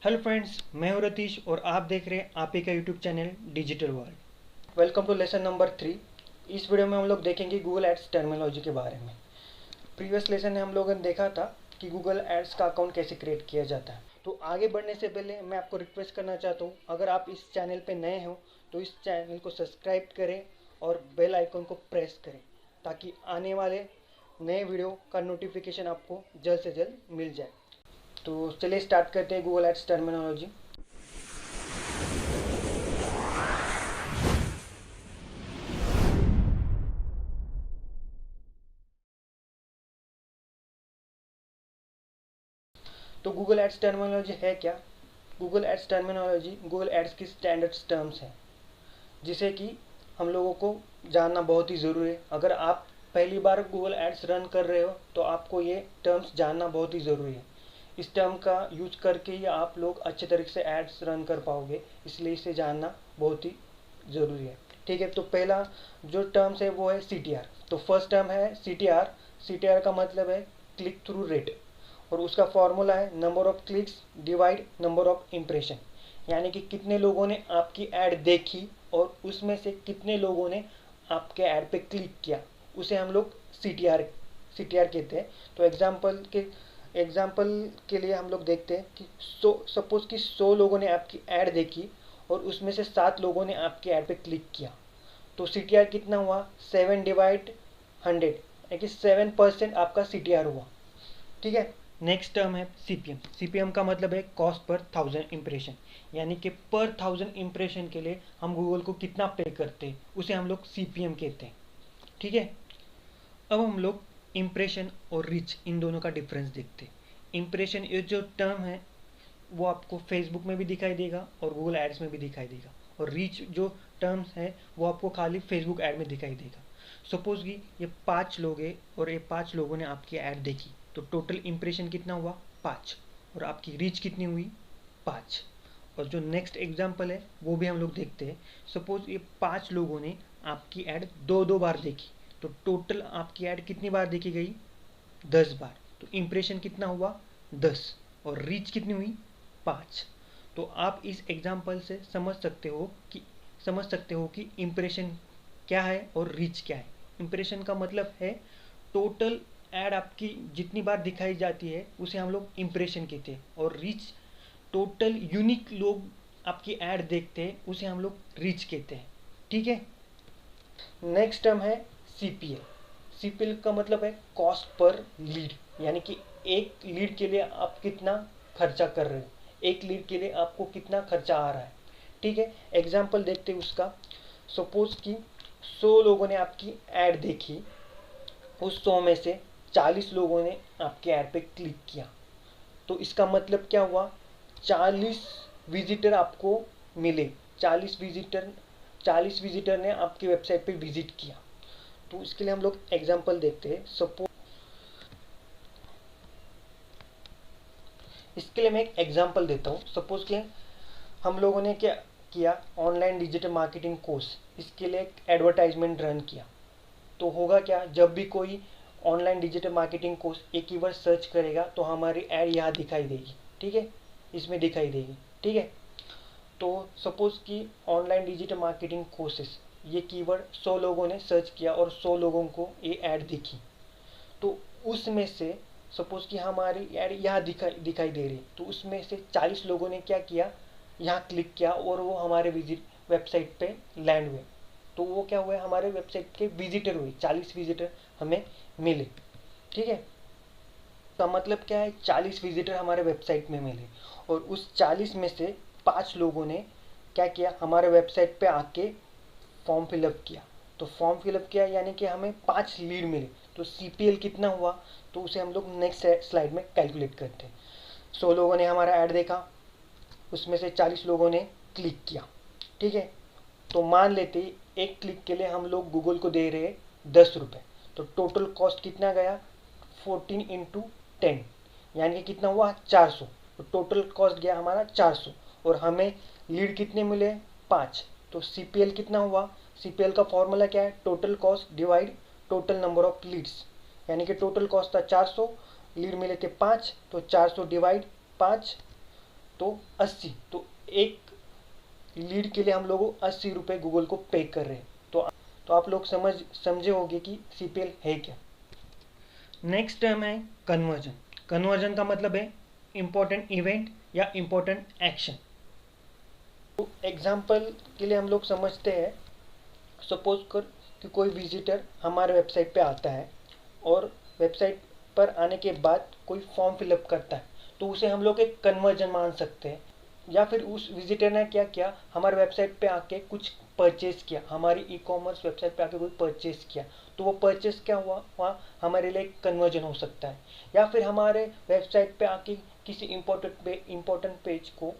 Hello friends, मैं हूं रतीश और आप देख रहे हैं आप ही का YouTube channel digital world. Welcome to lesson number 3। इस वीडियो में हम लोग देखेंगे गूगल एड्स टर्मिनोलॉजी के बारे में। प्रीवियस लेसन में हम लोगों ने देखा था कि गूगल एड्स का अकाउंट कैसे क्रिएट किया जाता है। तो आगे बढ़ने से पहले मैं आपको रिक्वेस्ट करना चाहता हूँ, अगर आप इस चैनल पर नए हो तो इस चैनल को सब्सक्राइब करें और बेल आइकन को प्रेस करें ताकि आने वाले नए वीडियो का नोटिफिकेशन आपको जल्द से जल्द मिल जाए। तो चलिए स्टार्ट करते हैं गूगल एड्स टर्मिनोलॉजी। तो गूगल एड्स टर्मिनोलॉजी है क्या? Google ads terminology Google ads की स्टैंडर्ड्स टर्म्स है जिसे कि हम लोगों को जानना बहुत ही ज़रूरी है। अगर आप पहली बार गूगल एड्स रन कर रहे हो तो आपको ये टर्म्स जानना बहुत ही ज़रूरी है। इस टर्म का यूज करके ही आप लोग अच्छे तरीके से एड्स रन कर पाओगे, इसलिए इसे जानना बहुत ही ज़रूरी है। ठीक है, तो पहला जो टर्म्स है वो है CTR। तो फर्स्ट टर्म है CTR। CTR का मतलब है क्लिक थ्रू रेट और उसका फॉर्मूला है number of clicks divide number of impression, यानी कि कितने लोगों ने आपकी ऐड देखी और उसमें से कितने लोगों ने आपके ऐड पे क्लिक किया, उसे हम लोग CTR कहते हैं। तो एग्जाम्पल के लिए हम लोग देखते हैं कि सपोज कि 100 लोगों ने आपकी ऐड देखी और उसमें से 7 लोगों ने आपकी ऐड पे क्लिक किया, तो CTR कितना हुआ? 7/100, यानी कि 7% आपका CTR हुआ। ठीक है, नेक्स्ट टर्म है CPM। CPM का मतलब है कॉस्ट पर 1000 इम्प्रेशन, यानी कि पर 1000 इम्प्रेशन के लिए हम गूगल को कितना पे करते हैं उसे हम लोग CPM कहते हैं। ठीक है, अब हम लोग इम्प्रेशन और रीच इन दोनों का डिफरेंस देखते हैं। इम्प्रेशन ये जो टर्म है वो आपको फेसबुक में भी दिखाई देगा और गूगल एड्स में भी दिखाई देगा, और रीच जो टर्म्स है वो आपको खाली फेसबुक ऐड में दिखाई देगा। सपोज कि ये 5 लोग हैं और ये 5 लोगों ने आपकी ऐड देखी, तो टोटल इम्प्रेशन कितना हुआ? 5, और आपकी रीच कितनी हुई? 5। और जो नेक्स्ट एग्जाम्पल है वो भी हम लोग देखते हैं। सपोज ये 5 लोगों ने आपकी ऐड दो दो बार देखी, तो टोटल आपकी ऐड कितनी बार देखी गई? 10 बार। तो इम्प्रेशन कितना हुआ? 10, और रीच कितनी हुई? 5। तो आप इस एग्जाम्पल से समझ सकते हो कि इम्प्रेशन क्या है और रीच क्या है। इम्प्रेशन का मतलब है टोटल ऐड आपकी जितनी बार दिखाई जाती है उसे हम लोग इम्प्रेशन कहते हैं, और रीच टोटल यूनिक लोग आपकी ऐड देखते हैं उसे हम लोग रीच कहते हैं। ठीक है, नेक्स्ट टर्म है CPL। CPL का मतलब है कॉस्ट पर लीड, यानी कि एक लीड के लिए आप कितना खर्चा कर रहे हो, एक लीड के लिए आपको कितना खर्चा आ रहा है। ठीक है, एग्जाम्पल देखते हैं उसका। सपोज कि 100 लोगों ने आपकी ऐड देखी, उस 100 में से 40 लोगों ने आपके ऐड पे क्लिक किया, तो इसका मतलब क्या हुआ? 40 विजिटर आपको मिले। 40 विजिटर ने आपकी वेबसाइट पे विजिट किया। तो इसके लिए हम लोग एग्जांपल देखते हैं। सपोज इसके लिए मैं एक एग्जांपल देता हूँ। सपोज कि हम लोगों ने क्या किया, ऑनलाइन डिजिटल मार्केटिंग कोर्स, इसके लिए एक एडवर्टाइजमेंट रन किया। तो होगा क्या, जब भी कोई ऑनलाइन डिजिटल मार्केटिंग कोर्स एक कीवर्ड सर्च करेगा तो हमारी ऐड यहाँ दिखाई देगी। ठीक है, इसमें दिखाई देगी। ठीक है, तो सपोज कि ऑनलाइन डिजिटल मार्केटिंग कोर्सेस ये कीवर्ड 100 लोगों ने सर्च किया और 100 लोगों को ये ऐड दिखी, तो उसमें से सपोज कि हमारी ऐड यहाँ दिखाई दे रही, तो उसमें से 40 लोगों ने क्या किया, यहाँ क्लिक किया और वो हमारे वेबसाइट पे लैंड हुए। तो वो क्या हुए, हमारे वेबसाइट के विजिटर हुए, 40 विजिटर हमें मिले। ठीक है, का मतलब क्या है, 40 विजिटर हमारे वेबसाइट में मिले, और उस 40 में से 5 लोगों ने क्या किया, हमारे वेबसाइट पे आके फॉर्म फिलअप किया। तो फॉर्म फिलअप किया यानी कि हमें 5 लीड मिले। तो CPL कितना हुआ, तो उसे हम लोग नेक्स्ट स्लाइड में कैलकुलेट करते हैं। 100 लोगों ने हमारा ऐड देखा, उसमें से 40 लोगों ने क्लिक किया। ठीक है, तो मान लेते एक क्लिक के लिए हम लोग गूगल को दे रहे 10 रुपये, तो टोटल कॉस्ट कितना गया? 14 × 10, यानी कि कितना हुआ? 400। तो टोटल कॉस्ट गया हमारा 400, और हमें लीड कितने मिले? 5। तो CPL कितना हुआ? CPL का फॉर्मूला क्या है? Total cost divide total number of leads, यानी कि टोटल कॉस्ट था 400, लीड मिले थे 5, तो 400 डिवाइड 5, तो 80, तो एक लीड के लिए हम लोग 80 रुपये गूगल को पे कर रहे हैं। तो आप लोग समझे होंगे कि CPL है क्या। नेक्स्ट टर्म है कन्वर्जन। कन्वर्जन का मतलब है इम्पोर्टेंट इवेंट या इम्पोर्टेंट एक्शन। तो एग्जाम्पल के लिए हम लोग समझते हैं, सपोज कर कि कोई विजिटर हमारे वेबसाइट पे आता है और वेबसाइट पर आने के बाद कोई फॉर्म फिलअप करता है, तो उसे हम लोग एक कन्वर्जन मान सकते हैं। या फिर उस विजिटर ने क्या किया, हमारे वेबसाइट पे आके कुछ परचेज किया, हमारी ई-कॉमर्स वेबसाइट पे आके कोई परचेज किया, तो वो परचेज क्या हुआ, वहाँ हमारे लिए कन्वर्जन हो सकता है। या फिर हमारे वेबसाइट पे आके किसी इम्पोर्टेंट पेज को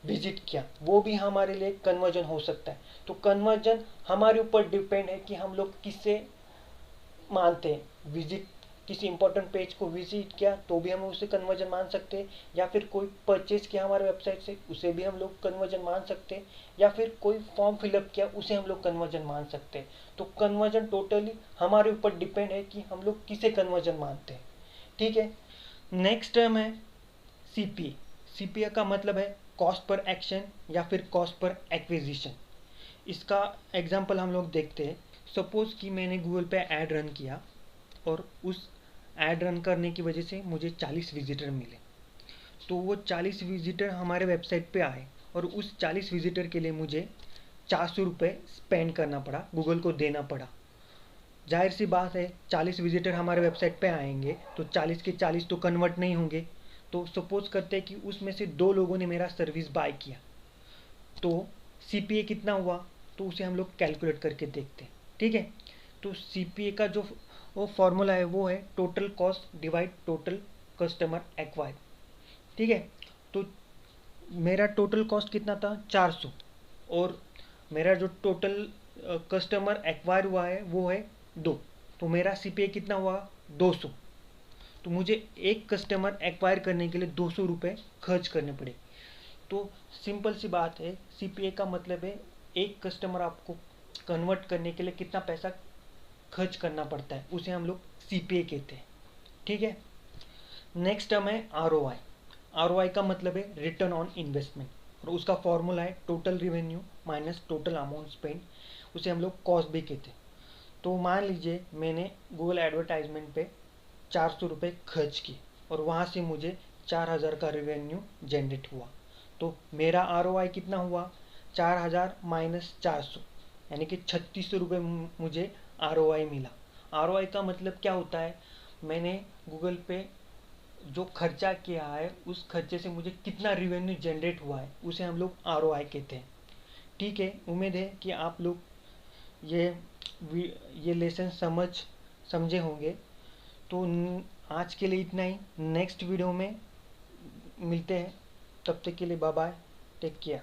विजिट किया, वो भी हमारे लिए कन्वर्जन हो सकता है। तो कन्वर्जन हमारे ऊपर डिपेंड है कि हम लोग किससे मानते हैं। विजिट किसी इंपॉर्टेंट पेज को विजिट किया तो भी हम उसे कन्वर्जन मान सकते हैं, या फिर कोई परचेज किया हमारे वेबसाइट से उसे भी हम लोग कन्वर्जन मान सकते हैं, या फिर कोई फॉर्म फिलअप किया उसे हम लोग कन्वर्जन मान सकते हैं। तो कन्वर्जन टोटली हमारे ऊपर डिपेंड है कि हम लोग किसे कन्वर्जन मानते हैं। ठीक है। नेक्स्ट टर्म है CPA। CPA का मतलब है कॉस्ट पर एक्शन या फिर कॉस्ट पर एक्विजिशन। इसका एग्जांपल हम लोग देखते हैं। सपोज कि मैंने गूगल पे ऐड रन किया और उस ऐड रन करने की वजह से मुझे 40 विजिटर मिले। तो वो 40 विजिटर हमारे वेबसाइट पे आए और उस 40 विजिटर के लिए मुझे 400 रुपये स्पेंड करना पड़ा, गूगल को देना पड़ा। जाहिर सी बात है 40 विजिटर हमारे वेबसाइट पे आएंगे तो 40 के 40 तो कन्वर्ट नहीं होंगे। तो सपोज करते हैं कि उसमें से 2 लोगों ने मेरा सर्विस बाय किया, तो CPA कितना हुआ, तो उसे हम लोग कैलकुलेट करके देखते हैं। ठीक है। तो CPA का जो वो फॉर्मूला है वो है total cost divide total customer acquire. ठीक है। तो मेरा टोटल कॉस्ट कितना था 400, और मेरा जो टोटल कस्टमर एक्वायर हुआ है वो है 2, तो मेरा CPA कितना हुआ 200। तो मुझे एक कस्टमर एक्वायर करने के लिए 200 रुपये खर्च करने पड़े। तो सिंपल सी बात है, CPA का मतलब है एक कस्टमर आपको कन्वर्ट करने के लिए कितना पैसा खर्च करना पड़ता है, उसे हम लोग CPA कहते हैं। ठीक है। नेक्स्ट टर्म है ROI। ROI का मतलब है रिटर्न ऑन इन्वेस्टमेंट, और उसका फॉर्मूला है total revenue minus total amount spend, उसे हम लोग कॉस्ट भी कहते हैं। तो मान लीजिए मैंने गूगल एडवर्टाइजमेंट पे 400 रुपये खर्च किए और वहाँ से मुझे 4000 का रेवेन्यू जनरेट हुआ। तो मेरा ROI कितना हुआ 4000 माइनस 400, यानी कि 3600 रुपये मुझे ROI मिला। ROI का मतलब क्या होता है, मैंने गूगल पे जो खर्चा किया है उस खर्चे से मुझे कितना रेवेन्यू जनरेट हुआ है, उसे हम लोग ROI कहते हैं। ठीक है। उम्मीद है कि आप लोग ये ये लेसन समझे होंगे। तो आज के लिए इतना ही। नेक्स्ट वीडियो में मिलते हैं, तब तक के लिए बाय बाय, टेक केयर।